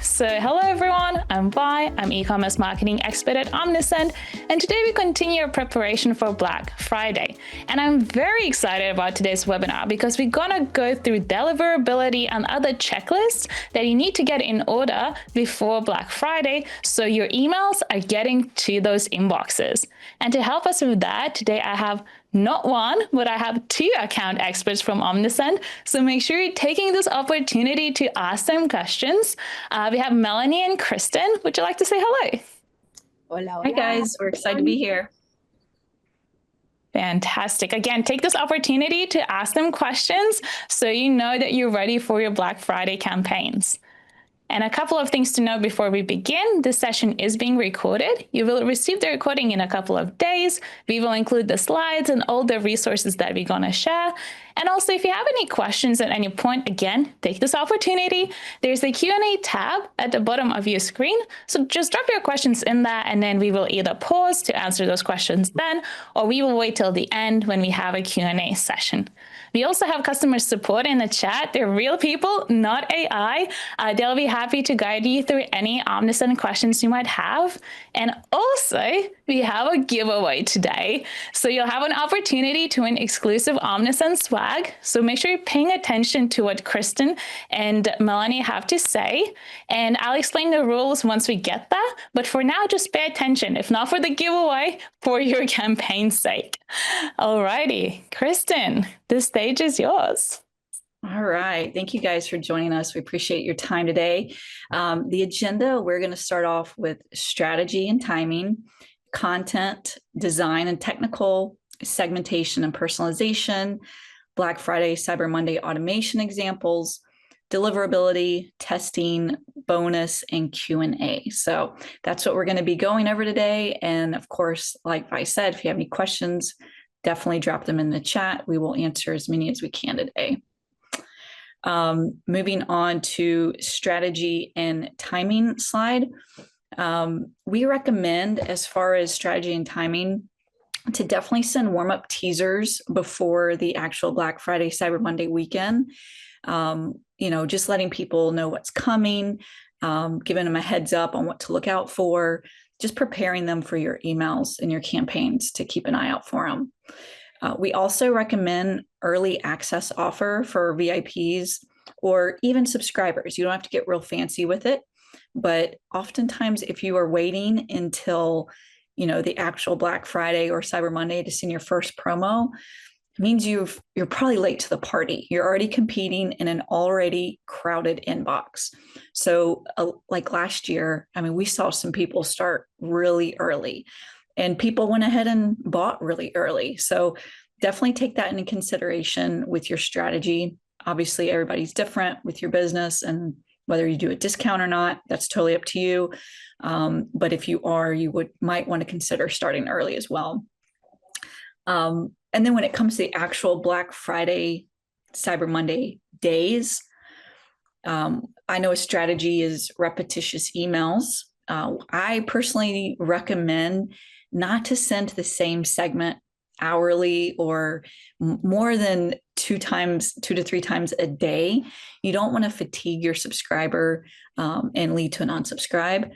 So hello everyone, I'm Vi, I'm e-commerce marketing expert at Omnisend, and today we continue our preparation for Black Friday. And I'm very excited about today's webinar because we're gonna go through deliverability and other checklists that you need to get in order before Black Friday so your emails are getting to those inboxes. And to help us with that, today I have not one, but I have two account experts from Omnisend. So make sure you're taking this opportunity to ask them questions. We have Melanie and Kristen. Would you like to say hello? Hola, hola. Hi guys, we're excited to be here. Fantastic. Again, take this opportunity to ask them questions so you know that you're ready for your Black Friday campaigns. And a couple of things to know before we begin. This session is being recorded. You will receive the recording in a couple of days. We will include the slides and all the resources that we're going to share. And also, if you have any questions at any point, again, take this opportunity. There's a Q&A tab at the bottom of your screen. So just drop your questions in there, and then we will either pause to answer those questions then, or we will wait till the end when we have a Q&A session. We also have customer support in the chat. They're real people, not AI. They'll be happy to guide you through any Omnisend questions you might have. And also, we have a giveaway today. So you'll have an opportunity to win exclusive Omnisend swag. So make sure you're paying attention to what Kristen and Melanie have to say. And I'll explain the rules once we get there. But for now, just pay attention. If not for the giveaway, for your campaign's sake. Alrighty, Kristen, the stage is yours. All right. Thank you guys for joining us. We appreciate your time today. The agenda, we're going to start off with strategy and timing, content, design and technical, segmentation and personalization, Black Friday, Cyber Monday automation examples, deliverability, testing, bonus, and Q&A. So that's what we're going to be going over today. And of course, like I said, if you have any questions, definitely drop them in the chat. We will answer as many as we can today. Moving on to strategy and timing slide. We recommend, as far as strategy and timing, to definitely send warm-up teasers before the actual Black Friday, Cyber Monday weekend. Just letting people know what's coming, giving them a heads up on what to look out for, just preparing them for your emails and your campaigns to keep an eye out for them. We also recommend early access offer for VIPs or even subscribers. You don't have to get real fancy with it, but oftentimes if you are waiting until the actual Black Friday or Cyber Monday to send your first promo, it means you're probably late to the party. You're already competing in an already crowded inbox. So like last year, we saw some people start really early and people went ahead and bought really early. So definitely take that into consideration with your strategy. Obviously, everybody's different with your business, and whether you do a discount or not, that's totally up to you. But if you are, you might want to consider starting early as well. And then when it comes to the actual Black Friday, Cyber Monday days, I know a strategy is repetitious emails. I personally recommend not to send the same segment hourly or more than 2 to 3 times a day. You don't want to fatigue your subscriber and lead to an unsubscribe.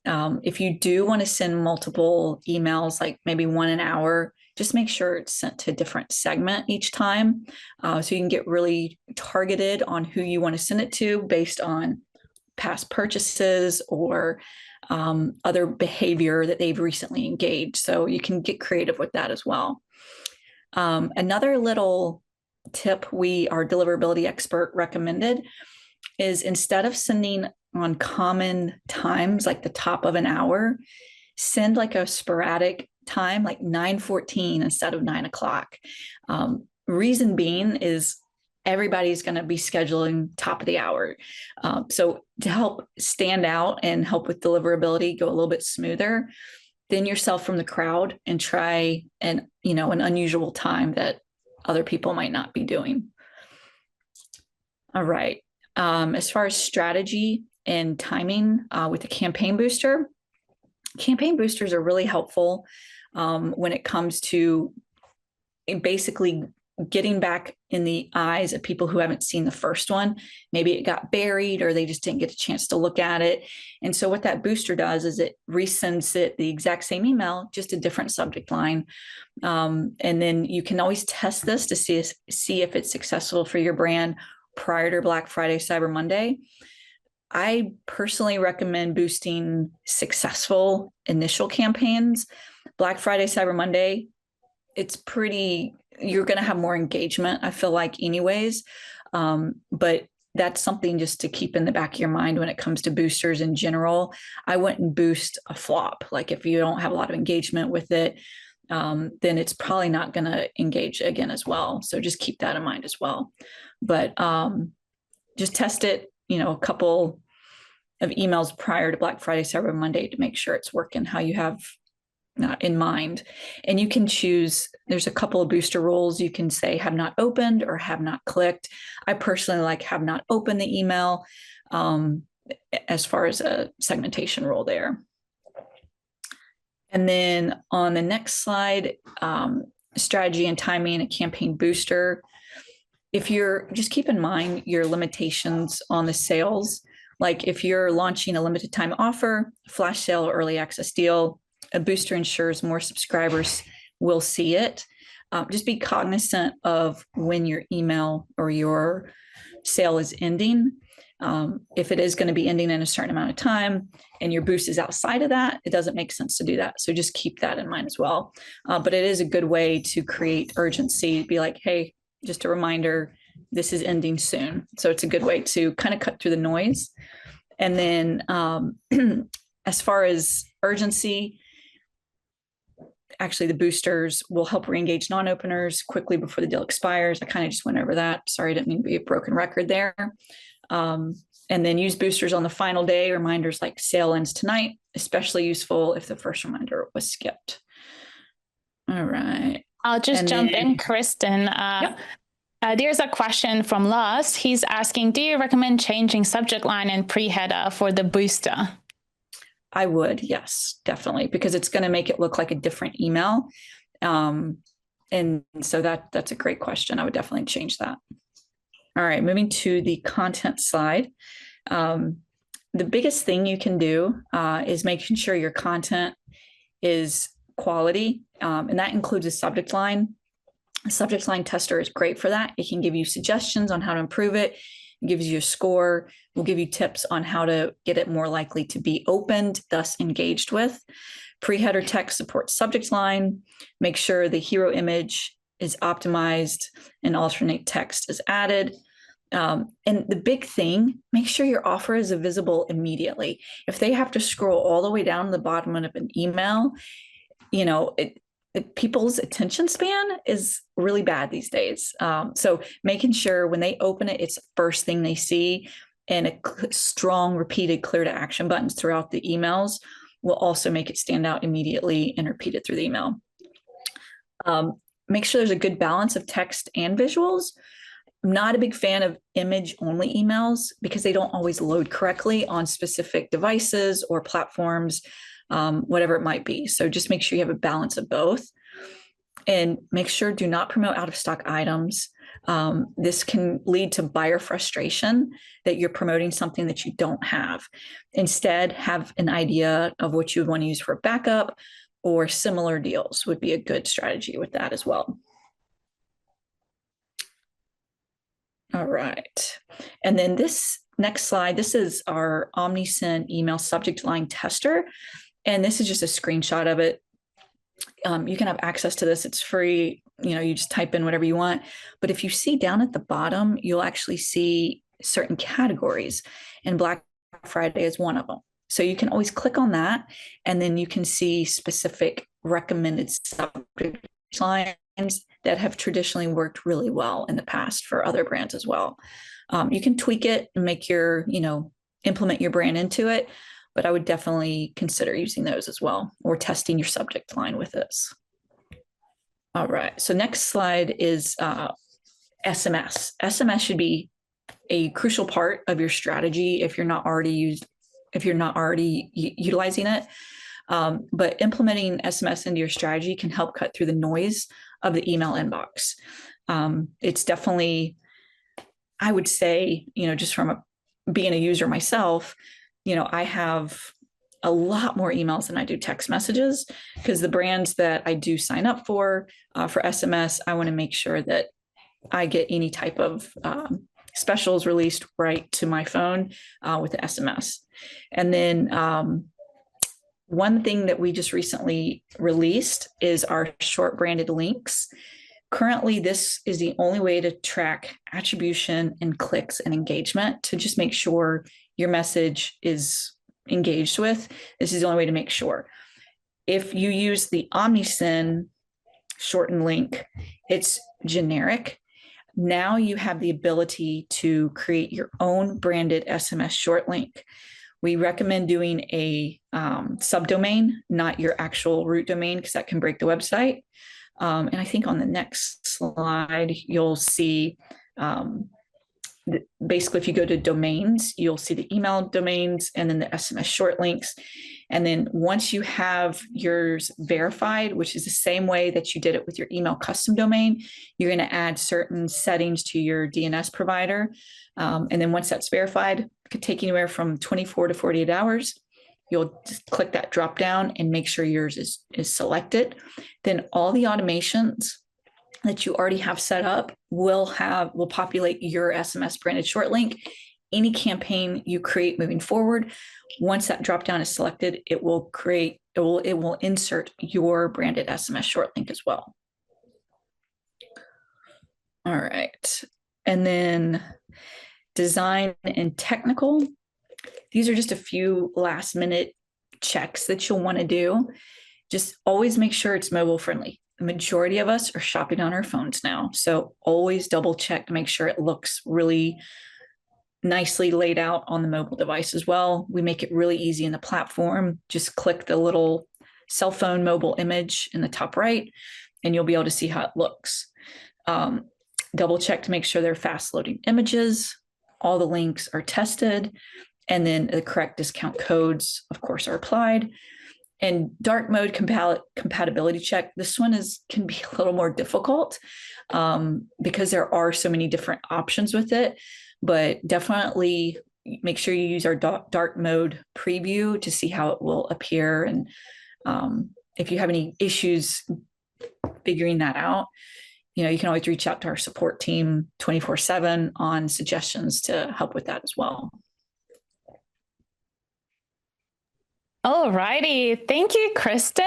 If you do want to send multiple emails, like maybe 1 an hour, just make sure it's sent to a different segment each time. So you can get really targeted on who you want to send it to based on past purchases or other behavior that they've recently engaged. So you can get creative with that as well. Another little tip our deliverability expert recommended is, instead of sending on common times, like the top of an hour, send like a sporadic time, like 9:14 instead of 9 o'clock. Reason being is everybody's going to be scheduling top of the hour. So to help stand out and help with deliverability go a little bit smoother, thin yourself from the crowd and try an unusual time that other people might not be doing. All right. As far as strategy and timing with the campaign boosters are really helpful when it comes to basically getting back in the eyes of people who haven't seen the first one. Maybe it got buried or they just didn't get a chance to look at it. And so what that booster does is it resends it the exact same email, just a different subject line. And then you can always test this to see if it's successful for your brand prior to Black Friday, Cyber Monday. I personally recommend boosting successful initial campaigns. Black Friday, Cyber Monday, you're going to have more engagement, I feel like, anyways. But that's something just to keep in the back of your mind when it comes to boosters in general. I wouldn't boost a flop. Like if you don't have a lot of engagement with it, then it's probably not going to engage again as well. So just keep that in mind as well. But just test it, a couple of emails prior to Black Friday, Cyber Monday to make sure it's working how you have in mind. And you can choose, there's a couple of booster rules. You can say have not opened or have not clicked. I personally like have not opened the email as far as a segmentation rule there. And then on the next slide, strategy and timing, a campaign booster. If you're, just keep in mind your limitations on the sales. Like if you're launching a limited time offer, flash sale, or early access deal, a booster ensures more subscribers will see it. Just be cognizant of when your email or your sale is ending. If it is going to be ending in a certain amount of time and your boost is outside of that, it doesn't make sense to do that. So just keep that in mind as well. But it is a good way to create urgency, be like, hey, just a reminder, this is ending soon. So it's a good way to kind of cut through the noise. And then as far as urgency, actually the boosters will help re-engage non-openers quickly before the deal expires. I kind of just went over that. Sorry, I didn't mean to be a broken record there. And then use boosters on the final day, reminders like sale ends tonight, especially useful if the first reminder was skipped. All right. I'll just jump in, Kristen. Yep. There's a question from Lars. He's asking, do you recommend changing subject line and pre-header for the booster? I would, yes, definitely, because it's going to make it look like a different email. And so that's a great question. I would definitely change that. All right, moving to the content slide. The biggest thing you can do is making sure your content is quality, and that includes a subject line. A subject line tester is great for that. It can give you suggestions on how to improve it. It gives you a score. We'll give you tips on how to get it more likely to be opened, thus engaged with. Pre-header text supports subject line. Make sure the hero image is optimized and alternate text is added. And the big thing, make sure your offer is visible immediately. If they have to scroll all the way down to the bottom of an email, people's attention span is really bad these days. So making sure when they open it, it's the first thing they see, and a strong, repeated, clear to action buttons throughout the emails will also make it stand out immediately and repeated through the email. Make sure there's a good balance of text and visuals. I'm not a big fan of image-only emails because they don't always load correctly on specific devices or platforms, whatever it might be. So just make sure you have a balance of both, and make sure do not promote out of stock items. This can lead to buyer frustration that you're promoting something that you don't have. Instead, have an idea of what you would want to use for a backup, or similar deals would be a good strategy with that as well. All right. And then this next slide, this is our Omnisend email subject line tester. And this is just a screenshot of it. You can have access to this. It's free. You just type in whatever you want. But if you see down at the bottom, you'll actually see certain categories, and Black Friday is one of them. So you can always click on that, and then you can see specific recommended subject lines that have traditionally worked really well in the past for other brands as well. You can tweak it and make implement your brand into it, but I would definitely consider using those as well, or testing your subject line with this. All right, so next slide is SMS. SMS should be a crucial part of your strategy if you're not already utilizing it. But implementing SMS into your strategy can help cut through the noise of the email inbox. It's definitely, I would say, just from being a user myself, I have a lot more emails than I do text messages, because the brands that I do sign up for SMS, I want to make sure that I get any type of specials released right to my phone with the SMS. And then one thing that we just recently released is our short branded links. Currently, this is the only way to track attribution and clicks and engagement, to just make sure your message is engaged with. This is the only way to make sure. If you use the Omnisend shortened link, it's generic. Now you have the ability to create your own branded SMS short link. We recommend doing a subdomain, not your actual root domain, because that can break the website. And I think on the next slide, you'll see basically, if you go to domains, you'll see the email domains and then the SMS short links. And then once you have yours verified, which is the same way that you did it with your email custom domain, you're going to add certain settings to your DNS provider. And then once that's verified, it could take anywhere from 24 to 48 hours. You'll just click that drop down and make sure yours is selected. Then all the automations that you already have set up will populate your SMS branded short link. Any campaign you create moving forward, once that drop down is selected, it will insert your branded SMS short link as well. All right. And then design and technical. These are just a few last minute checks that you'll want to do. Just always make sure it's mobile friendly. The majority of us are shopping on our phones now, so always double check to make sure it looks really nicely laid out on the mobile device as well. We make it really easy in the platform. Just click the little cell phone mobile image in the top right, and you'll be able to see how it looks. Double check to make sure they're fast loading images. All the links are tested, and then the correct discount codes, of course, are applied. And dark mode compatibility check. This one can be a little more difficult because there are so many different options with it, but definitely make sure you use our dark mode preview to see how it will appear. And if you have any issues figuring that out, you can always reach out to our support team 24/7 on suggestions to help with that as well. All righty. Thank you, Kristen.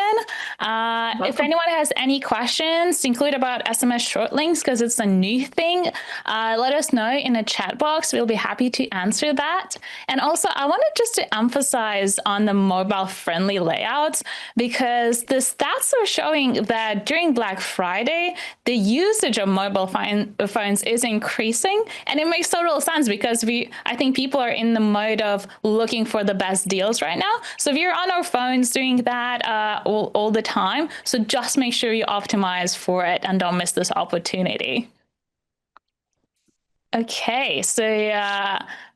If anyone has any questions, include about SMS short links, because it's a new thing, let us know in the chat box. We'll be happy to answer that. And also, I wanted just to emphasize on the mobile-friendly layouts, because the stats are showing that during Black Friday, the usage of mobile phones is increasing. And it makes total sense, because I think people are in the mode of looking for the best deals right now. So if you're on our phones doing that all the time, so just make sure you optimize for it and don't miss this opportunity. Okay, so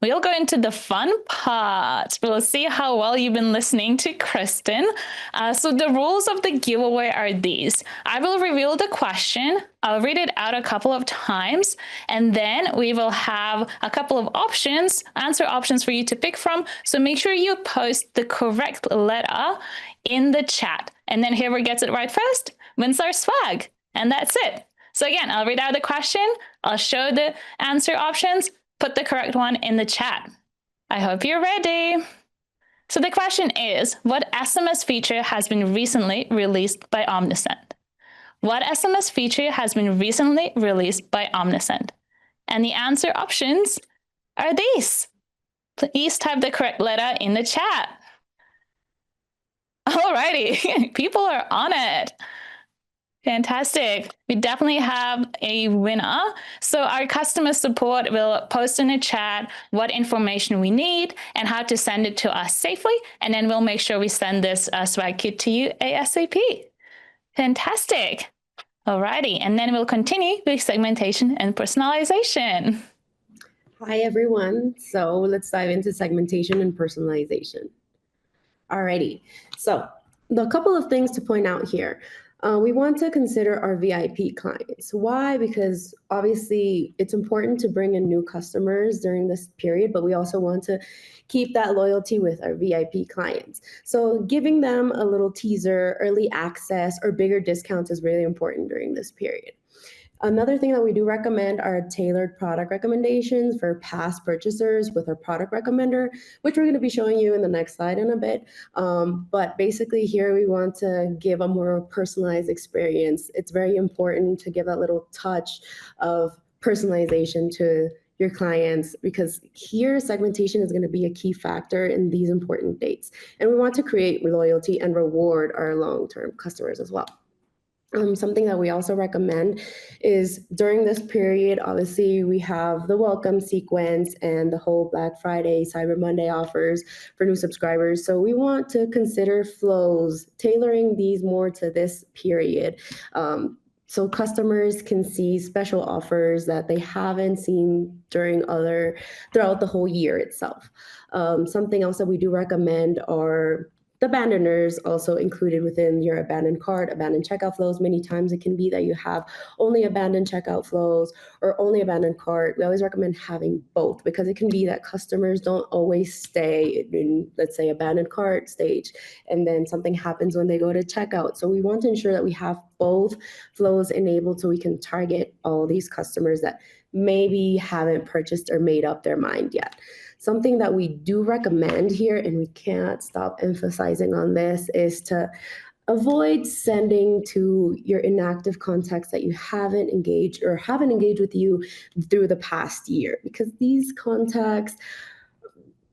we'll go into the fun part. We'll see how well you've been listening to Kristen. So the rules of the giveaway are these. I will reveal the question. I'll read it out a couple of times, and then we will have a couple of answer options for you to pick from. So make sure you post the correct letter in the chat. And then whoever gets it right first wins our swag. And that's it. So again, I'll read out the question, I'll show the answer options, put the correct one in the chat. I hope you're ready. So the question is, what SMS feature has been recently released by Omnisend? What SMS feature has been recently released by Omnisend? And the answer options are these. Please type the correct letter in the chat. Alrighty, people are on it. Fantastic. We definitely have a winner. So our customer support will post in the chat what information we need and how to send it to us safely. And then we'll make sure we send this swag kit to you ASAP. Fantastic. Alrighty. And then we'll continue with segmentation and personalization. Hi, everyone. So let's dive into segmentation and personalization. Alrighty. So the couple of things to point out here. We want to consider our VIP clients. Why? Because obviously it's important to bring in new customers during this period, but we also want to keep that loyalty with our VIP clients. So giving them a little teaser, early access, or bigger discounts is really important during this period. Another thing that we do recommend are tailored product recommendations for past purchasers with our product recommender, which we're going to be showing you in the next slide in a bit. But basically here we want to give a more personalized experience. It's very important to give a little touch of personalization to your clients, because here segmentation is going to be a key factor in these important dates. And we want to create loyalty and reward our long-term customers as well. Something that we also recommend is during this period, obviously we have the welcome sequence and the whole Black Friday, Cyber Monday offers for new subscribers. So we want to consider flows, tailoring these more to this period. So customers can see special offers that they haven't seen throughout the whole year itself. Something else that we do recommend are the abandoners also included within your abandoned cart, abandoned checkout flows. Many times it can be that you have only abandoned checkout flows or only abandoned cart. We always recommend having both, because it can be that customers don't always stay in, let's say, abandoned cart stage, and then something happens when they go to checkout. So we want to ensure that we have both flows enabled so we can target all these customers that maybe haven't purchased or made up their mind yet. Something that we do recommend here, and we can't stop emphasizing on this, is to avoid sending to your inactive contacts that you haven't engaged with you through the past year, because these contacts,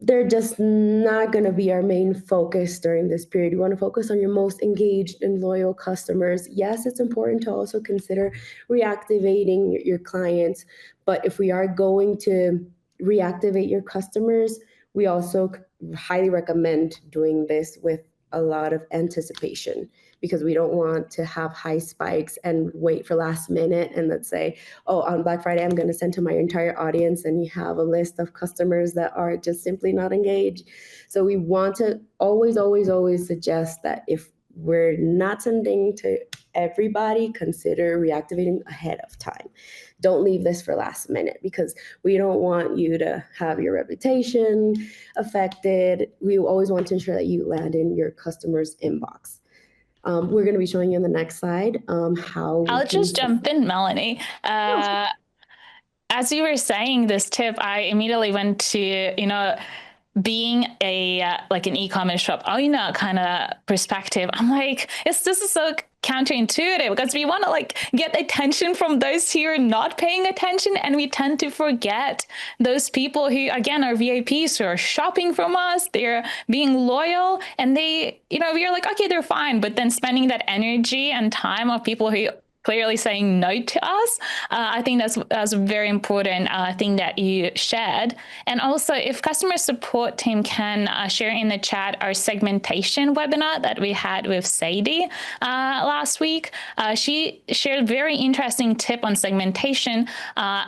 they're just not going to be our main focus during this period. You want to focus on your most engaged and loyal customers. Yes, it's important to also consider reactivating your clients, but if we are going to reactivate your customers, we also highly recommend doing this with a lot of anticipation, because we don't want to have high spikes and wait for last minute and let's say, oh, on Black Friday, I'm going to send to my entire audience, and you have a list of customers that are just simply not engaged. So we want to always, always, always suggest that if we're not sending to everybody, consider reactivating ahead of time. Don't leave this for last minute, because we don't want you to have your reputation affected. We always want to ensure that you land in your customer's inbox. We're going to be showing you in the next slide how I'll just jump in, Melanie. As you were saying this tip, I immediately went to, being like an e-commerce shop owner kind of perspective. I'm like, this is so counterintuitive, because we want to like get attention from those who are not paying attention, and we tend to forget those people who, again, are VIPs, who are shopping from us, they're being loyal, and they, we're like, okay, they're fine, but then spending that energy and time of people who clearly saying no to us. I think that's a very important thing that you shared. And also, if customer support team can share in the chat our segmentation webinar that we had with Sadie last week. She shared a very interesting tip on segmentation.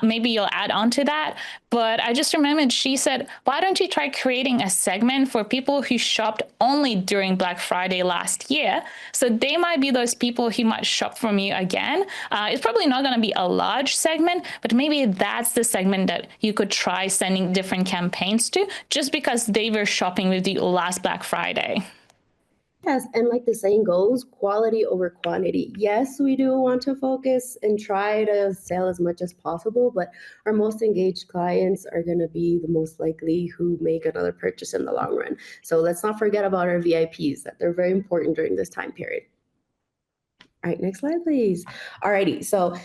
Maybe you'll add on to that. But I just remembered she said, why don't you try creating a segment for people who shopped only during Black Friday last year? So they might be those people who might shop from you again. It's probably not going to be a large segment, but maybe that's the segment that you could try sending different campaigns to, just because they were shopping with you last Black Friday. Yes, and like the saying goes, quality over quantity. Yes, we do want to focus and try to sell as much as possible, but our most engaged clients are going to be the most likely who make another purchase in the long run. So let's not forget about our VIPs, that they're very important during this time period. All right, next slide, please. All righty, so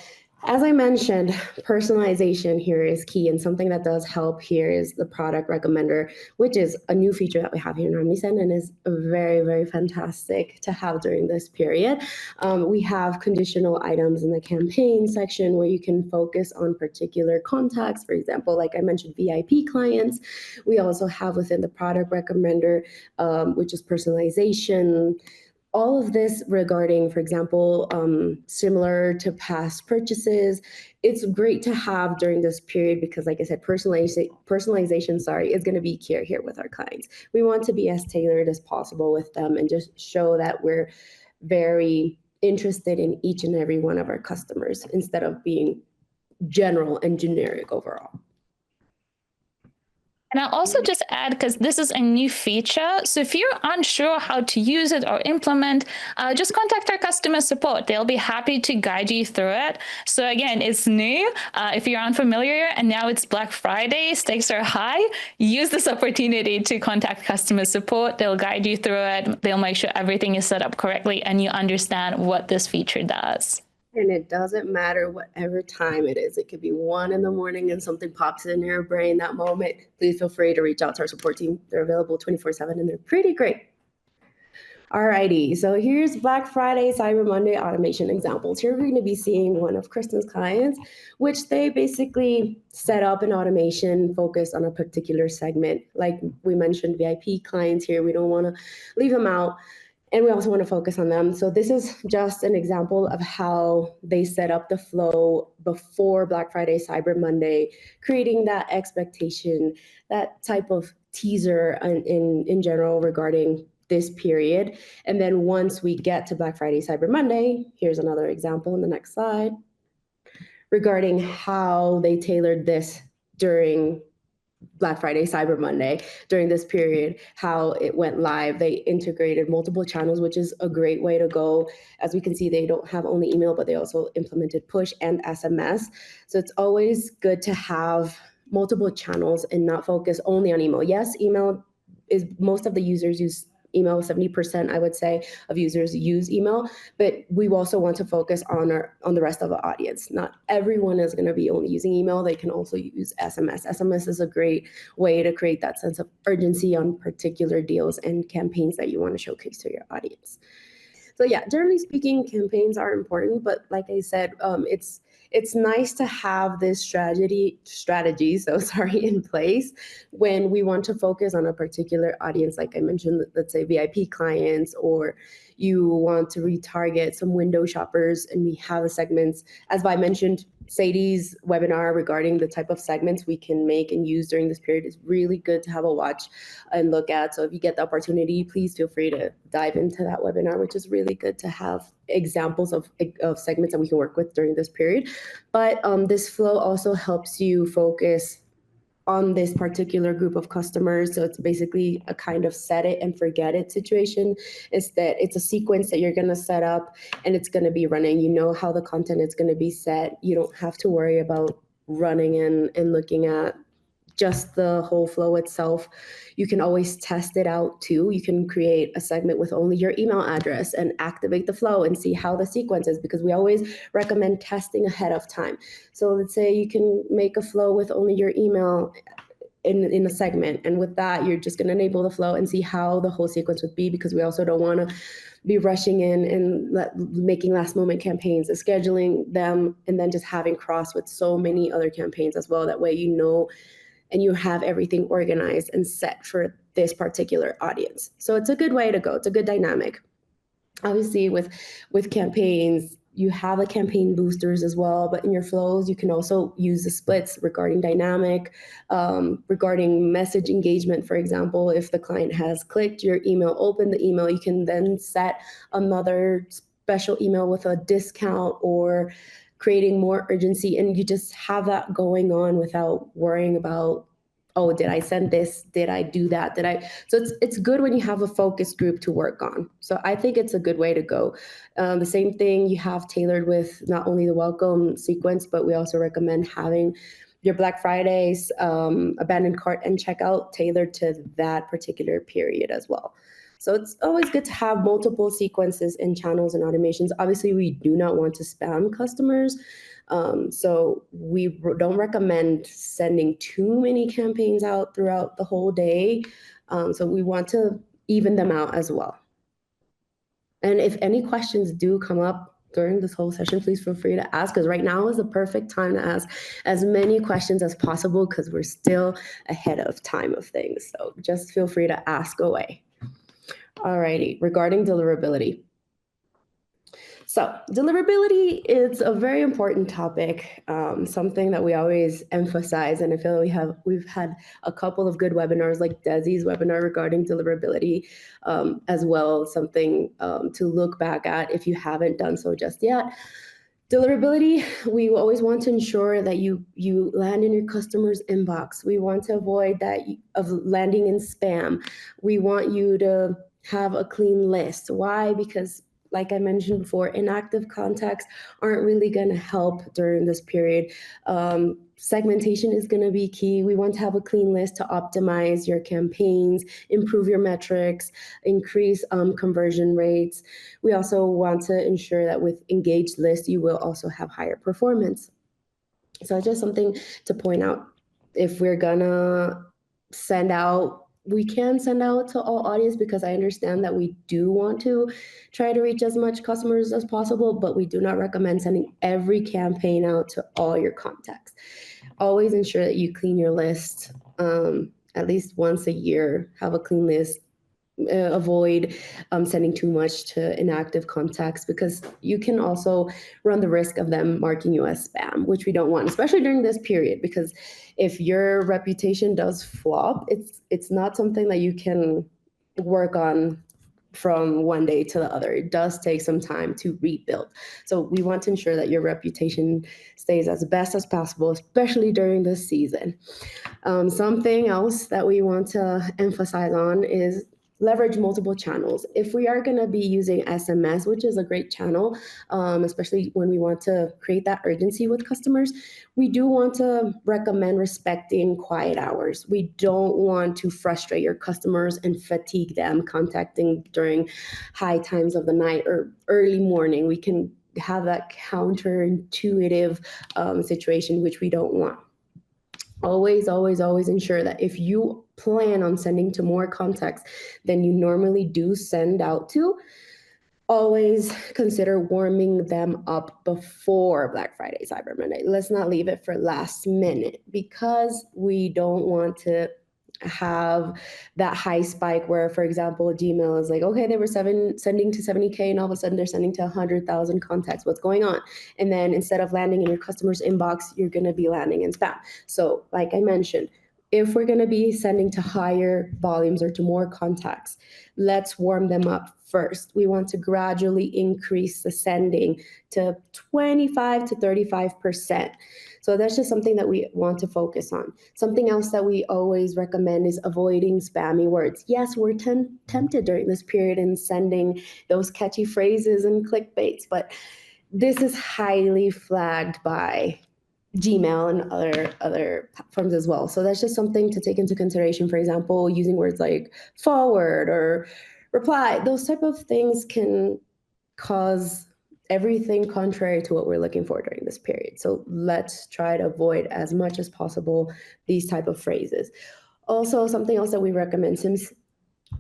as I mentioned, personalization here is key, and something that does help here is the product recommender, which is a new feature that we have here in Omnisend and is very, very fantastic to have during this period. We have conditional items in the campaign section where you can focus on particular contacts. For example, like I mentioned, VIP clients. We also have within the product recommender, which is personalization. All of this regarding, for example, similar to past purchases, it's great to have during this period because, like I said, personalization, is going to be key here with our clients. We want to be as tailored as possible with them and just show that we're very interested in each and every one of our customers instead of being general and generic overall. And I'll also just add, because this is a new feature, so if you're unsure how to use it or implement, just contact our customer support. They'll be happy to guide you through it. So again, it's new. If you're unfamiliar and now it's Black Friday, stakes are high, use this opportunity to contact customer support. They'll guide you through it. They'll make sure everything is set up correctly and you understand what this feature does. And it doesn't matter whatever time it is. It could be 1 a.m. and something pops in your brain that moment. Please feel free to reach out to our support team. They're available 24/7 and they're pretty great. Alrighty, so here's Black Friday, Cyber Monday automation examples. Here we're going to be seeing one of Kristen's clients, which they basically set up an automation focused on a particular segment. Like we mentioned, VIP clients here, we don't want to leave them out. And we also want to focus on them. So this is just an example of how they set up the flow before Black Friday, Cyber Monday, creating that expectation, that type of teaser in general regarding this period. And then once we get to Black Friday, Cyber Monday, here's another example in the next slide regarding how they tailored this during Black Friday, Cyber Monday, during this period, how it went live. They integrated multiple channels, which is a great way to go. As we can see, they don't have only email, but they also implemented push and SMS. So it's always good to have multiple channels and not focus only on email. Yes, email is most of the users use email. 70%, I would say, of users use email, but we also want to focus on the rest of the audience. Not everyone is going to be only using email. They can also use SMS. SMS is a great way to create that sense of urgency on particular deals and campaigns that you want to showcase to your audience. So yeah, generally speaking, campaigns are important, but like I said, it's nice to have this strategy in place when we want to focus on a particular audience. Like I mentioned, let's say VIP clients, or you want to retarget some window shoppers, and we have the segments. As I mentioned, Sadie's webinar regarding the type of segments we can make and use during this period is really good to have a watch and look at. So if you get the opportunity, please feel free to dive into that webinar, which is really good to have examples of segments that we can work with during this period. But this flow also helps you focus on this particular group of customers. So it's basically a kind of set it and forget it situation. Is that it's a sequence that you're going to set up and it's going to be running. You know how the content is going to be set. You don't have to worry about running in and looking at just the whole flow itself. You can always test it out too. You can create a segment with only your email address and activate the flow and see how the sequence is, because we always recommend testing ahead of time. So let's say you can make a flow with only your email in a segment, and with that you're just going to enable the flow and see how the whole sequence would be, because we also don't want to be rushing in and making last moment campaigns and scheduling them and then just having cross with so many other campaigns as well. That way you know and you have everything organized and set for this particular audience. So it's a good way to go. It's a good dynamic. Obviously, with campaigns, you have the campaign boosters as well, but in your flows, you can also use the splits regarding dynamic, regarding message engagement. For example, if the client has clicked your email, opened the email, you can then set another special email with a discount or creating more urgency, and you just have that going on without worrying about, oh, did I send this? Did I do that? So it's good when you have a focus group to work on. So I think it's a good way to go. The same thing you have tailored with not only the welcome sequence, but we also recommend having your Black Fridays, abandoned cart and checkout tailored to that particular period as well. So it's always good to have multiple sequences and channels and automations. Obviously, we do not want to spam customers. So we don't recommend sending too many campaigns out throughout the whole day. So we want to even them out as well. And if any questions do come up during this whole session, please feel free to ask, because right now is the perfect time to ask as many questions as possible, because we're still ahead of time of things. So just feel free to ask away. Alrighty, regarding deliverability. So deliverability is a very important topic, something that we always emphasize, and I feel we've had a couple of good webinars like Desi's webinar regarding deliverability as well, something to look back at if you haven't done so just yet. Deliverability, we always want to ensure that you land in your customer's inbox. We want to avoid that of landing in spam. We want you to have a clean list. Why? Because like I mentioned before, inactive contacts aren't really going to help during this period. Segmentation is going to be key. We want to have a clean list to optimize your campaigns, improve your metrics, increase conversion rates. We also want to ensure that with engaged lists, you will also have higher performance. So just something to point out. If we're gonna send out, we can send out to all audience, because I understand that we do want to try to reach as much customers as possible, but we do not recommend sending every campaign out to all your contacts. Always ensure that you clean your list at least once a year. Have a clean list. Avoid sending too much to inactive contacts, because you can also run the risk of them marking you as spam, which we don't want, especially during this period, because if your reputation does flop, it's not something that you can work on from one day to the other. It does take some time to rebuild. So we want to ensure that your reputation stays as best as possible, especially during this season. Something else that we want to emphasize on is leverage multiple channels. If we are going to be using SMS, which is a great channel, especially when we want to create that urgency with customers, we do want to recommend respecting quiet hours. We don't want to frustrate your customers and fatigue them contacting during high times of the night or early morning. We can have that counterintuitive situation, which we don't want. Always ensure that if you plan on sending to more contacts than you normally do send out to, always consider warming them up before Black Friday, Cyber Monday. Let's not leave it for last minute, because we don't want to have that high spike where, for example, Gmail is like, okay, they were sending to 70K and all of a sudden they're sending to 100,000 contacts. What's going on? And then instead of landing in your customer's inbox, you're going to be landing in spam. So like I mentioned, if we're going to be sending to higher volumes or to more contacts, let's warm them up first. We want to gradually increase the sending to 25 to 35%. So that's just something that we want to focus on. Something else that we always recommend is avoiding spammy words. Yes, we're tempted during this period in sending those catchy phrases and clickbaits, but this is highly flagged by Gmail and other platforms as well. So that's just something to take into consideration. For example, using words like forward or reply, those type of things can cause everything contrary to what we're looking for during this period. So let's try to avoid as much as possible these type of phrases. Also, something else that we recommend, since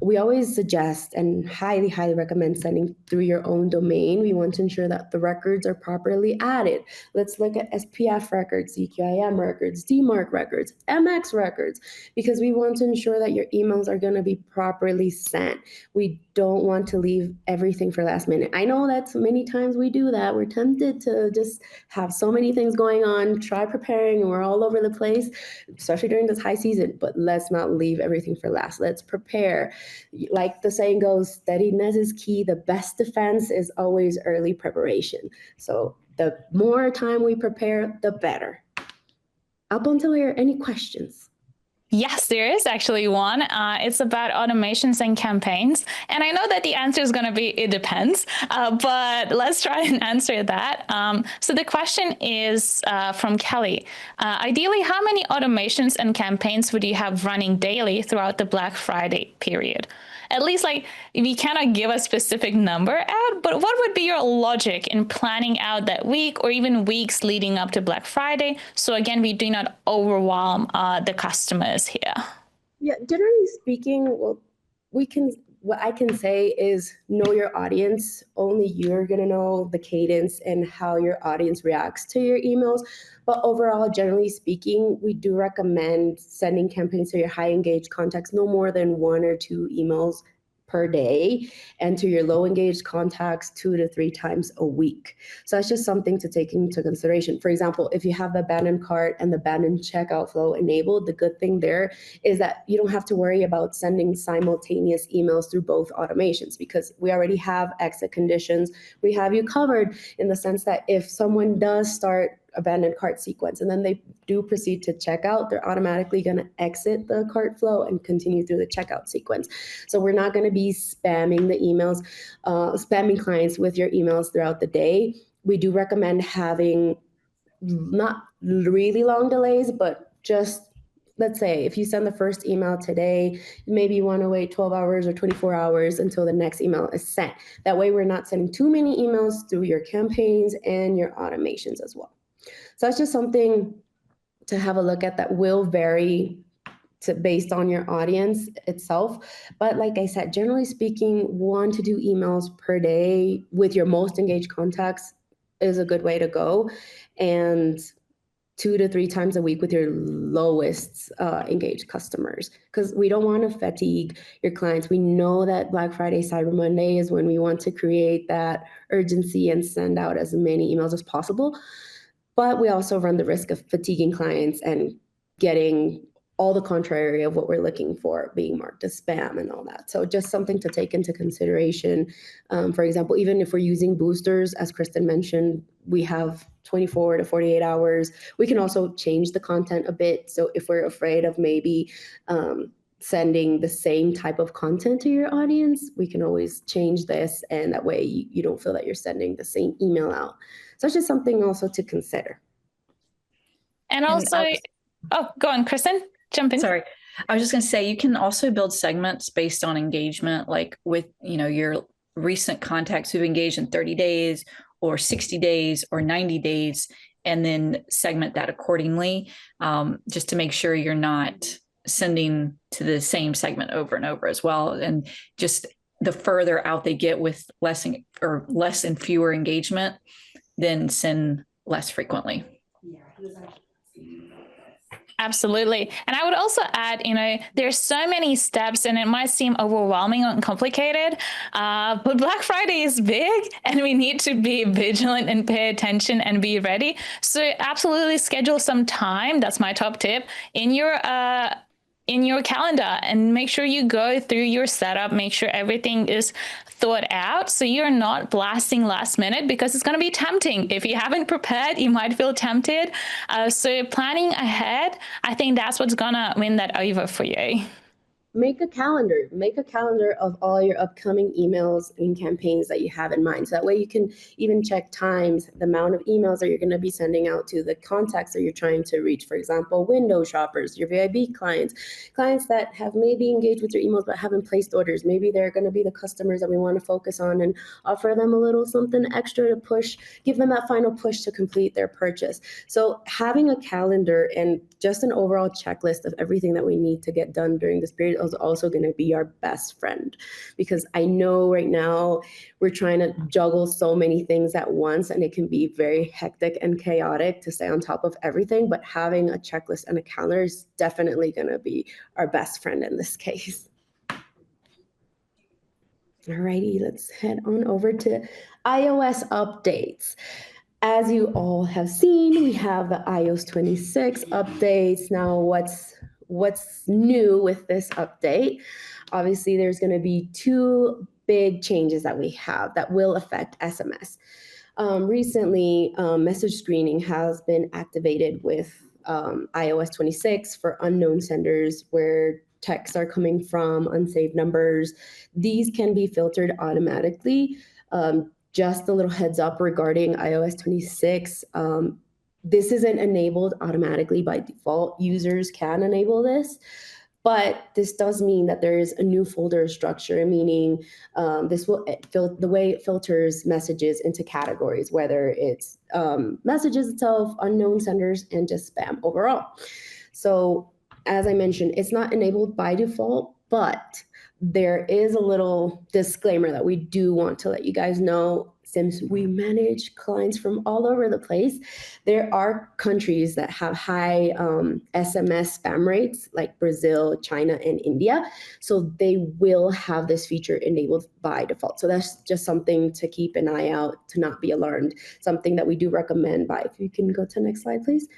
we always suggest and highly recommend sending through your own domain, we want to ensure that the records are properly added. Let's look at SPF records, CQIM records, DMARC records, MX records, because we want to ensure that your emails are going to be properly sent. We don't want to leave everything for last minute. I know that many times we do that. We're tempted to just have so many things going on, try preparing, and we're all over the place, especially during this high season. But let's not leave everything for last. Let's prepare. Like the saying goes, steadiness is key. The best defense is always early preparation. So the more time we prepare, the better. Up until here, any questions? Yes, there is actually one. It's about automations and campaigns. And I know that the answer is going to be, it depends, but let's try and answer that. So the question is from Kelly. Ideally, how many automations and campaigns would you have running daily throughout the Black Friday period? At least, like, we cannot give a specific number out, but what would be your logic in planning out that week or even weeks leading up to Black Friday? So again, we do not overwhelm the customers here. Yeah, generally speaking, what I can say is know your audience. Only you're going to know the cadence and how your audience reacts to your emails. But overall, generally speaking, we do recommend sending campaigns to your high engaged contacts no more than 1 or 2 emails per day, and to your low engaged contacts 2 to 3 times a week. So that's just something to take into consideration. For example, if you have the abandoned cart and the abandoned checkout flow enabled, the good thing there is that you don't have to worry about sending simultaneous emails through both automations, because we already have exit conditions. We have you covered in the sense that if someone does start abandoned cart sequence and then they do proceed to checkout, they're automatically going to exit the cart flow and continue through the checkout sequence. So we're not going to be spamming the emails, spamming clients with your emails throughout the day. We do recommend having not really long delays, but just, let's say if you send the first email today, maybe you want to wait 12 hours or 24 hours until the next email is sent. That way we're not sending too many emails through your campaigns and your automations as well. So that's just something to have a look at that will vary based on your audience itself. But like I said, generally speaking, 1 to 2 emails per day with your most engaged contacts is a good way to go. And 2 to 3 times a week with your lowest engaged customers, because we don't want to fatigue your clients. We know that Black Friday, Cyber Monday is when we want to create that urgency and send out as many emails as possible. But we also run the risk of fatiguing clients and getting all the contrary of what we're looking for, being marked as spam and all that. So just something to take into consideration. For example, even if we're using boosters, as Kristen mentioned, we have 24 to 48 hours. We can also change the content a bit. So if we're afraid of maybe sending the same type of content to your audience, we can always change this, and that way you don't feel that you're sending the same email out. So it's just something also to consider. And also, go on, Kristen, jump in. Sorry, I was just going to say, you can also build segments based on engagement, like with, your recent contacts who've engaged in 30 days or 60 days or 90 days, and then segment that accordingly, just to make sure you're not sending to the same segment over and over as well. And just the further out they get with less and fewer engagement, then send less frequently. Absolutely. And I would also add, there's so many steps and it might seem overwhelming and complicated, but Black Friday is big and we need to be vigilant and pay attention and be ready. So absolutely schedule some time. That's my top tip in your calendar, and make sure you go through your setup, make sure everything is thought out so you're not blasting last minute, because it's going to be tempting. If you haven't prepared, you might feel tempted. So planning ahead, I think that's what's going to win that over for you. Make a calendar of all your upcoming emails and campaigns that you have in mind. So that way you can even check times, the amount of emails that you're going to be sending out to the contacts that you're trying to reach. For example, window shoppers, your VIB clients that have maybe engaged with your emails but haven't placed orders. Maybe they're going to be the customers that we want to focus on and offer them a little something extra to push, give them that final push to complete their purchase. So having a calendar and just an overall checklist of everything that we need to get done during this period is also going to be our best friend, because I know right now we're trying to juggle so many things at once and it can be very hectic and chaotic to stay on top of everything, but having a checklist and a calendar is definitely going to be our best friend in this case. Alrighty, let's head on over to iOS updates. As you all have seen, we have the iOS 26 updates. Now, what's new with this update? Obviously, there's going to be 2 big changes that we have that will affect SMS. Recently, message screening has been activated with iOS 26 for unknown senders where texts are coming from unsaved numbers. These can be filtered automatically. Just a little heads up regarding iOS 26. This isn't enabled automatically by default. Users can enable this, but this does mean that there is a new folder structure, meaning this will the way it filters messages into categories, whether it's messages itself, unknown senders, and just spam overall. So as I mentioned, it's not enabled by default, but there is a little disclaimer that we do want to let you guys know. since we manage clients from all over the place, there are countries that have high SMS spam rates, like Brazil, China, and India. So they will have this feature enabled by default. So that's just something to keep an eye out, to not be alarmed. Something that we do recommend by, if you can go to the next slide, please,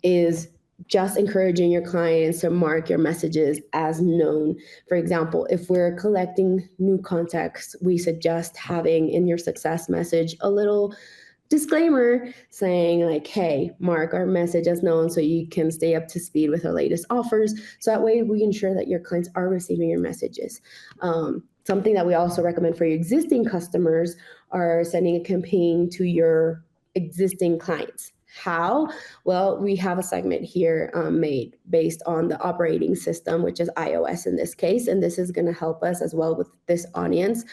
is just encouraging your clients to mark your messages as known. For example, if we're collecting new contacts, we suggest having in your success message a little disclaimer saying like, hey, mark our message as known so you can stay up to speed with our latest offers. So that way we ensure that your clients are receiving your messages. Something that we also recommend for your existing customers are sending a campaign to your existing clients. How? Well, we have a segment here made based on the operating system, which is iOS in this case, and this is going to help us as well with this audience,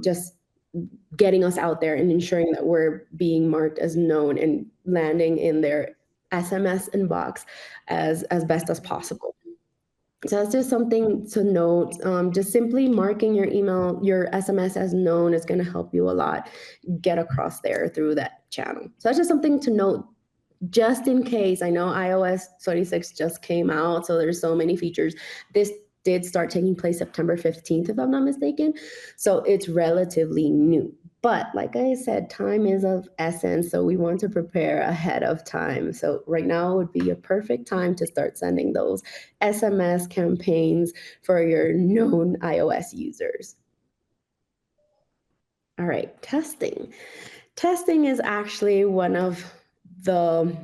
just getting us out there and ensuring that we're being marked as known and landing in their SMS inbox as best as possible. So that's just something to note. Just simply marking your email, your SMS as known is going to help you a lot get across there through that channel. So that's just something to note just in case. I know iOS 26 just came out, so there's so many features. This did start taking place September 15th, if I'm not mistaken. So it's relatively new. But like I said, time is of essence, so we want to prepare ahead of time. So right now would be a perfect time to start sending those SMS campaigns for your known iOS users. All right, testing. Testing is actually one of the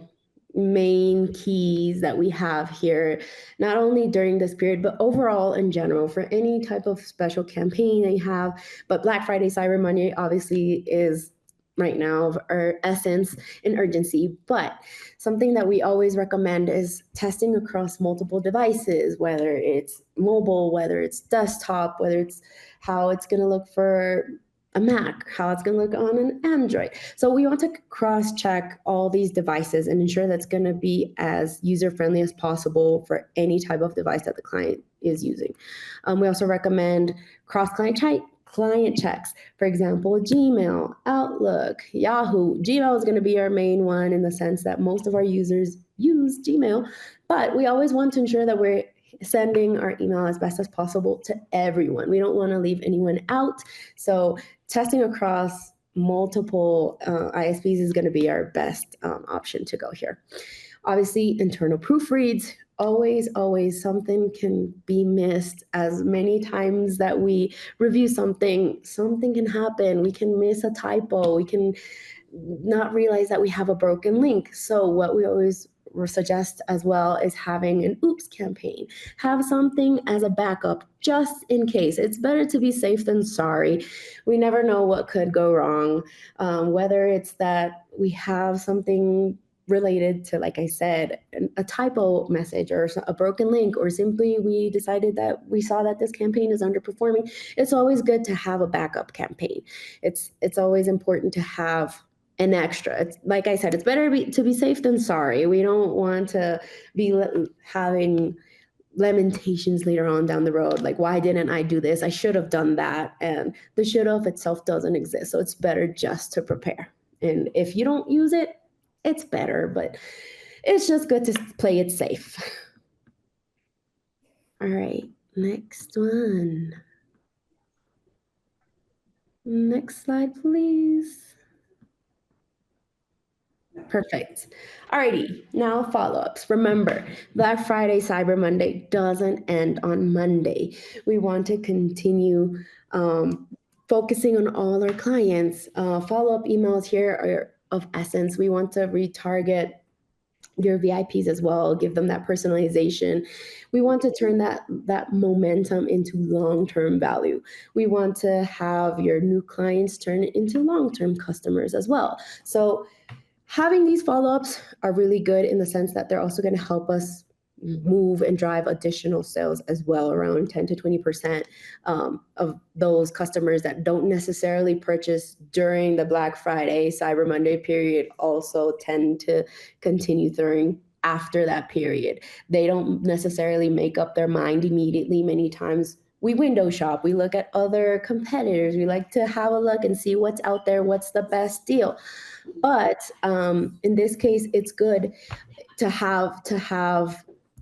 main keys that we have here, not only during this period, but overall in general for any type of special campaign that you have. But Black Friday, Cyber Monday obviously is right now of our essence and urgency. But something that we always recommend is testing across multiple devices, whether it's mobile, whether it's desktop, whether it's how it's going to look for a Mac, how it's going to look on an Android. So we want to cross-check all these devices and ensure that's going to be as user-friendly as possible for any type of device that the client is using. We also recommend cross-client client checks. For example, Gmail, Outlook, Yahoo. Gmail is going to be our main one in the sense that most of our users use Gmail, but we always want to ensure that we're sending our email as best as possible to everyone. We don't want to leave anyone out. So testing across multiple ISPs is going to be our best option to go here. Obviously, internal proofreads, always something can be missed. As many times that we review something can happen. We can miss a typo. We can not realize that we have a broken link. So what we always suggest as well is having an oops campaign. Have something as a backup just in case. It's better to be safe than sorry. We never know what could go wrong, whether it's that we have something related to, like I said, a typo message or a broken link, or simply we decided that we saw that this campaign is underperforming. It's always good to have a backup campaign. It's always important to have an extra. It's like I said, it's better to be safe than sorry. We don't want to be having lamentations later on down the road, like, why didn't I do this? I should have done that. And the should have itself doesn't exist. So it's better just to prepare. And if you don't use it, it's better, but it's just good to play it safe. All right, next one. Next slide, please. Perfect. Alrighty, now follow-ups. Remember, Black Friday, Cyber Monday doesn't end on Monday. We want to continue focusing on all our clients. Follow-up emails here are of essence. We want to retarget your VIPs as well, give them that personalization. We want to turn that momentum into long-term value. We want to have your new clients turn into long-term customers as well. So having these follow-ups are really good in the sense that they're also going to help us move and drive additional sales as well, around 10 to 20% of those customers that don't necessarily purchase during the Black Friday, Cyber Monday period also tend to continue during after that period. They don't necessarily make up their mind immediately. Many times we window shop, we look at other competitors, we like to have a look and see what's out there, what's the best deal. But in this case, it's good to have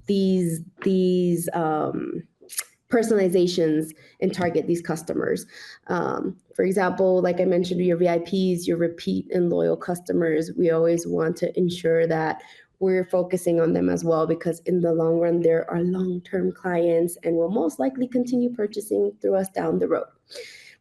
these personalizations and target these customers. For example, like I mentioned, your VIPs, your repeat and loyal customers, we always want to ensure that we're focusing on them as well, because in the long run, there are long-term clients and will most likely continue purchasing through us down the road.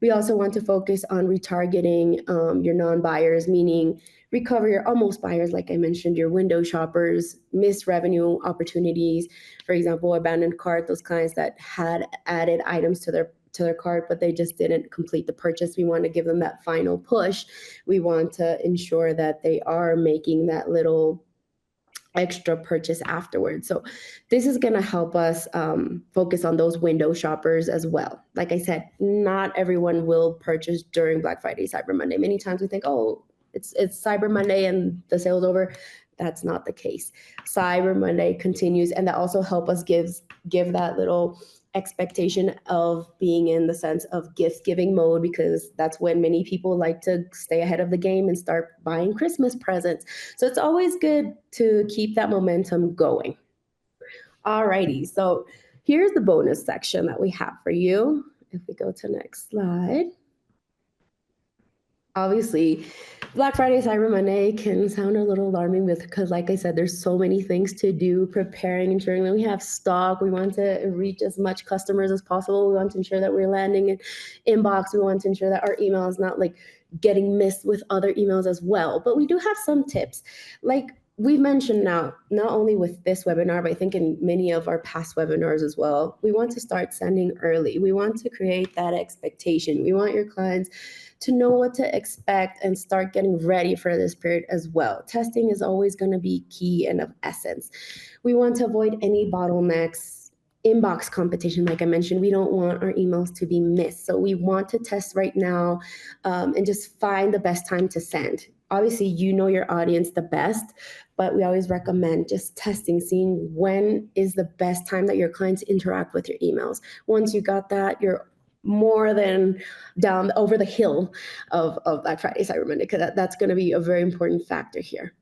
We also want to focus on retargeting your non-buyers, meaning recover your almost buyers, like I mentioned, your window shoppers, missed revenue opportunities. For example, abandoned cart, those clients that had added items to their cart, but they just didn't complete the purchase. We want to give them that final push. We want to ensure that they are making that little extra purchase afterwards. So this is going to help us focus on those window shoppers as well. Like I said, not everyone will purchase during Black Friday, Cyber Monday. Many times we think, oh, it's Cyber Monday and the sale's over. That's not the case. Cyber Monday continues, and that also help us give that little expectation of being in the sense of gift giving mode, because that's when many people like to stay ahead of the game and start buying Christmas presents. So it's always good to keep that momentum going. Alrighty, so here's the bonus section that we have for you. If we go to next slide. Obviously, Black Friday, Cyber Monday can sound a little alarming because, like I said, there's so many things to do, preparing, ensuring that we have stock. We want to reach as much customers as possible. We want to ensure that we're landing in inbox. We want to ensure that our email is not like getting missed with other emails as well. But we do have some tips. Like we've mentioned now, not only with this webinar, but I think in many of our past webinars as well, we want to start sending early. We want to create that expectation. We want your clients to know what to expect and start getting ready for this period as well. Testing is always going to be key and of essence. We want to avoid any bottlenecks. Inbox competition, like I mentioned, we don't want our emails to be missed. So we want to test right now and just find the best time to send. Obviously, you know your audience the best, but we always recommend just testing, seeing when is the best time that your clients interact with your emails. Once you got that, you're more than down over the hill of Black Friday, Cyber Monday, because that's going to be a very important factor here.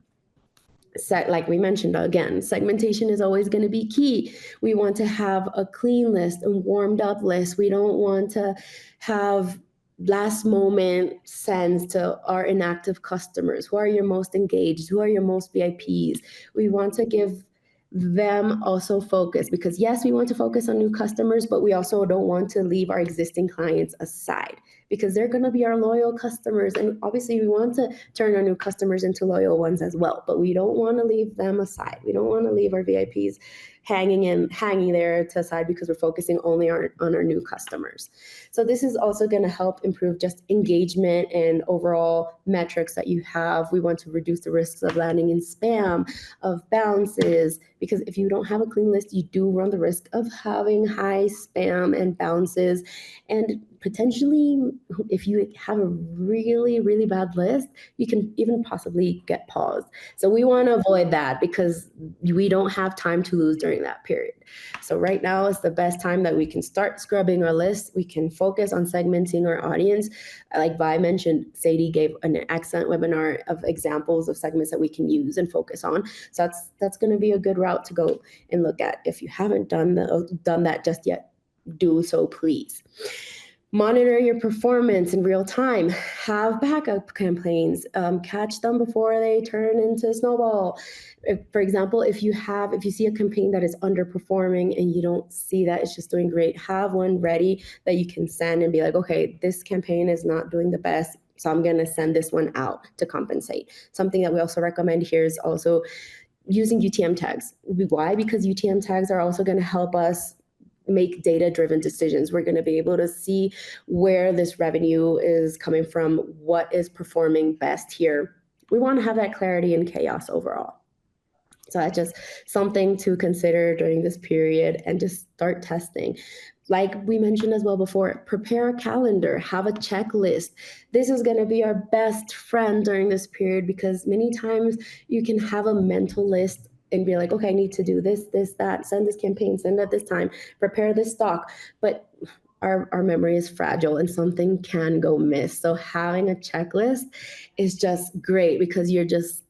Like we mentioned, again, segmentation is always going to be key. We want to have a clean list, a warmed up list. We don't want to have last moment sends to our inactive customers. Who are your most engaged? Who are your most VIPs? We want to give them also focus, because yes, we want to focus on new customers, but we also don't want to leave our existing clients aside, because they're going to be our loyal customers. And obviously we want to turn our new customers into loyal ones as well, but we don't want to leave them aside. We don't want to leave our VIPs hanging there to side because we're focusing only on our new customers. So this is also going to help improve just engagement and overall metrics that you have. We want to reduce the risks of landing in spam, of bounces, because if you don't have a clean list, you do run the risk of having high spam and bounces. And potentially, if you have a really, really bad list, you can even possibly get paused. So we want to avoid that, because we don't have time to lose during that period. So right now is the best time that we can start scrubbing our list. We can focus on segmenting our audience. Like Vi mentioned, Sadie gave an excellent webinar of examples of segments that we can use and focus on. So that's going to be a good route to go and look at. If you haven't done that just yet, do so please. Monitor your performance in real time. Have backup campaigns. Catch them before they turn into a snowball. For example, if you see a campaign that is underperforming and you don't see that it's just doing great, have one ready that you can send and be like, okay, this campaign is not doing the best, so I'm going to send this one out to compensate. Something that we also recommend here is also using UTM tags. Why? Because UTM tags are also going to help us make data-driven decisions. We're going to be able to see where this revenue is coming from, what is performing best here. We want to have that clarity and chaos overall. So that's just something to consider during this period, and just start testing. Like we mentioned as well before, prepare a calendar, have a checklist. This is going to be our best friend during this period, because many times you can have a mental list and be like, okay, I need to do this, that, send this campaign, send at this time, prepare this stock. But our memory is fragile and something can go miss. So having a checklist is just great because you're just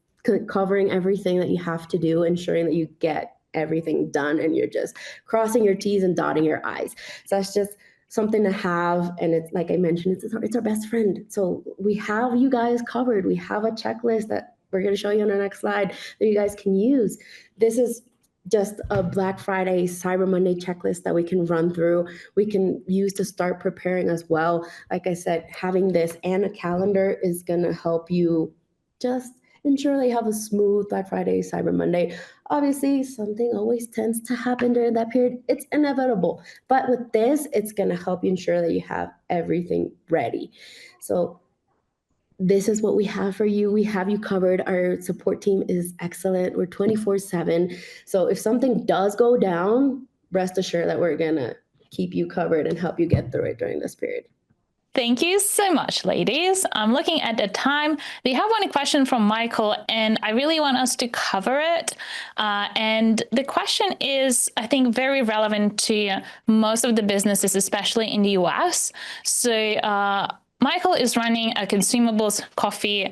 covering everything that you have to do, ensuring that you get everything done, and you're just crossing your T's and dotting your I's. So that's just something to have. And it's like I mentioned, it's our best friend. So we have you guys covered. We have a checklist that we're going to show you on our next slide that you guys can use. This is just a Black Friday, Cyber Monday checklist that we can run through. We can use to start preparing as well. Like I said, having this and a calendar is going to help you just ensure that you have a smooth Black Friday, Cyber Monday. Obviously, something always tends to happen during that period. It's inevitable. But with this, it's going to help you ensure that you have everything ready. So this is what we have for you. We have you covered. Our support team is excellent. We're 24/7. So if something does go down, rest assured that we're going to keep you covered and help you get through it during this period. Thank you so much, ladies. I'm looking at the time. We have one question from Michael, and I really want us to cover it. And the question is, I think, very relevant to most of the businesses, especially in the US. So Michael is running a consumables coffee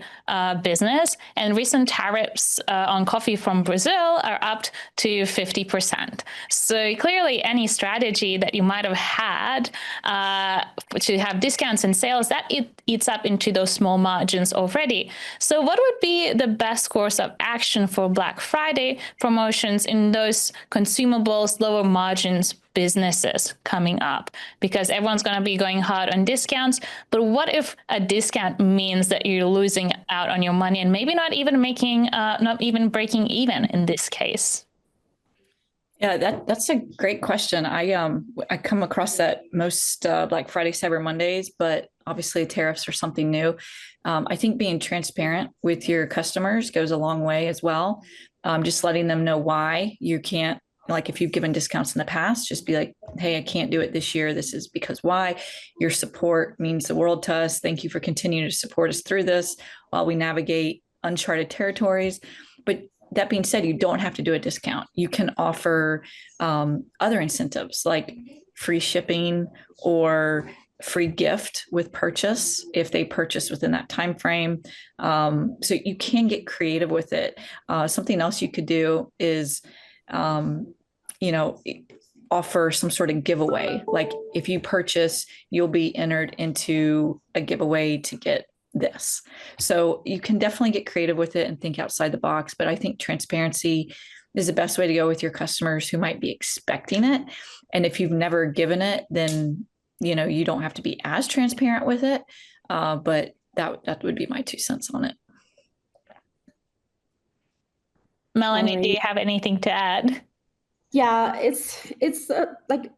business, and recent tariffs on coffee from Brazil are up to 50%. So clearly, any strategy that you might have had to have discounts and sales, that it eats up into those small margins already. So what would be the best course of action for Black Friday promotions in those consumables, lower margins businesses coming up? Because everyone's going to be going hard on discounts. But what if a discount means that you're losing out on your money and maybe not even breaking even in this case? Yeah, that's a great question. I come across that most Black Friday, Cyber Mondays, but obviously tariffs are something new. I think being transparent with your customers goes a long way as well. Just letting them know why you can't. Like if you've given discounts in the past, just be like, hey, I can't do it this year. This is because why. Your support means the world to us. Thank you for continuing to support us through this while we navigate uncharted territories. But that being said, you don't have to do a discount. You can offer other incentives like free shipping or free gift with purchase if they purchase within that time frame. So you can get creative with it. Something else you could do is offer some sort of giveaway. Like if you purchase, you'll be entered into a giveaway to get this. So you can definitely get creative with it and think outside the box. But I think transparency is the best way to go with your customers who might be expecting it. And if you've never given it, then you don't have to be as transparent with it. But that would be my 2 cents on it. Melanie, do you have anything to add? Yeah, it's like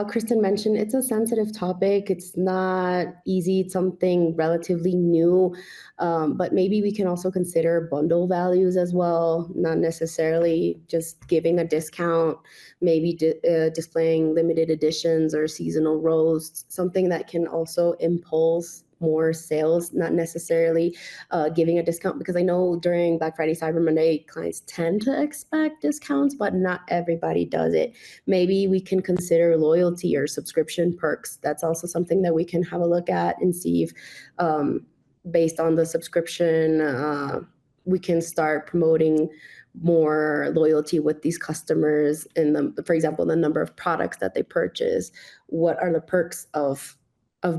Kristen mentioned, it's a sensitive topic. It's not easy. It's something relatively new, but maybe we can also consider bundle values as well, not necessarily just giving a discount, maybe displaying limited editions or seasonal rows, something that can also impulse more sales, not necessarily giving a discount, because I know during Black Friday, Cyber Monday, clients tend to expect discounts, but not everybody does it. Maybe we can consider loyalty or subscription perks. That's also something that we can have a look at and see if based on the subscription, we can start promoting more loyalty with these customers for example, the number of products that they purchase. What are the perks of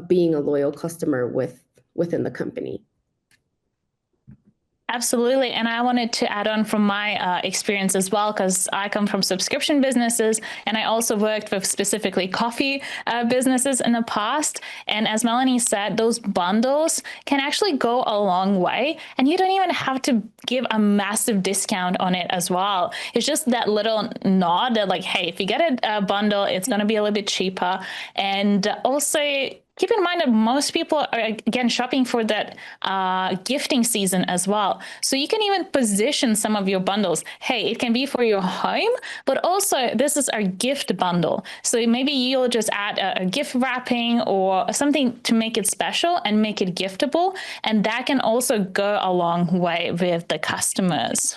being a loyal customer within the company? Absolutely. And I wanted to add on from my experience as well, because I come from subscription businesses, and I also worked with specifically coffee businesses in the past. And as Melanie said, those bundles can actually go a long way, and you don't even have to give a massive discount on it as well. It's just that little nod that like, hey, if you get a bundle, it's going to be a little bit cheaper. And also, keep in mind that most people are, again, shopping for that gifting season as well. So you can even position some of your bundles. Hey, it can be for your home, but also this is our gift bundle. So maybe you'll just add a gift wrapping or something to make it special and make it giftable. And that can also go a long way with the customers.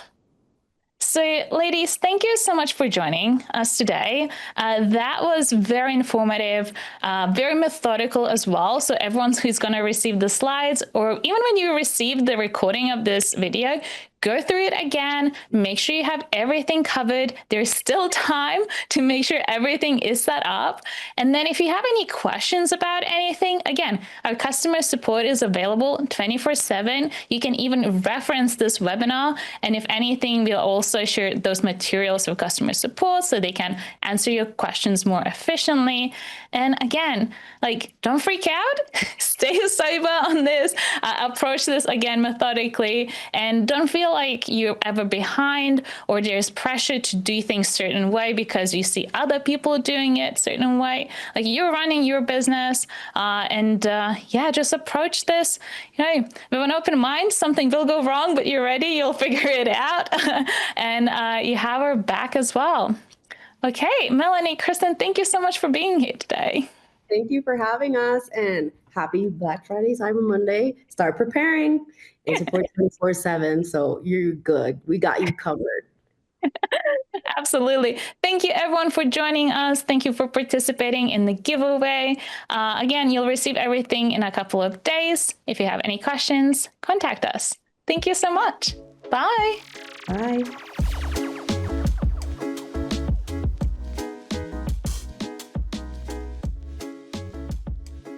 So So, ladies, thank you so much for joining us today. That was very informative, very methodical as well. So everyone who's going to receive the slides, or even when you receive the recording of this video, go through it again, make sure you have everything covered. There's still time to make sure everything is set up. And then if you have any questions about anything, again, our customer support is available 24/7. You can even reference this webinar. And if anything, we'll also share those materials with customer support so they can answer your questions more efficiently. And again, like, don't freak out, stay sober on this, approach this again methodically, and don't feel like you're ever behind or there's pressure to do things certain way because you see other people doing it certain way. Like, you're running your business, yeah, just approach this, with an open mind. Something will go wrong, but you're ready, you'll figure it out. And you have our back as well. Okay, Melanie, Kristen, thank you so much for being here today. Thank you for having us, and happy Black Friday, Cyber Monday. Start preparing and support 24/7. So you're good. We got you covered. Absolutely. Thank you, everyone, for joining us. Thank you for participating in the giveaway. Again, you'll receive everything in a couple of days. If you have any questions, contact us. Thank you so much. Bye. Bye.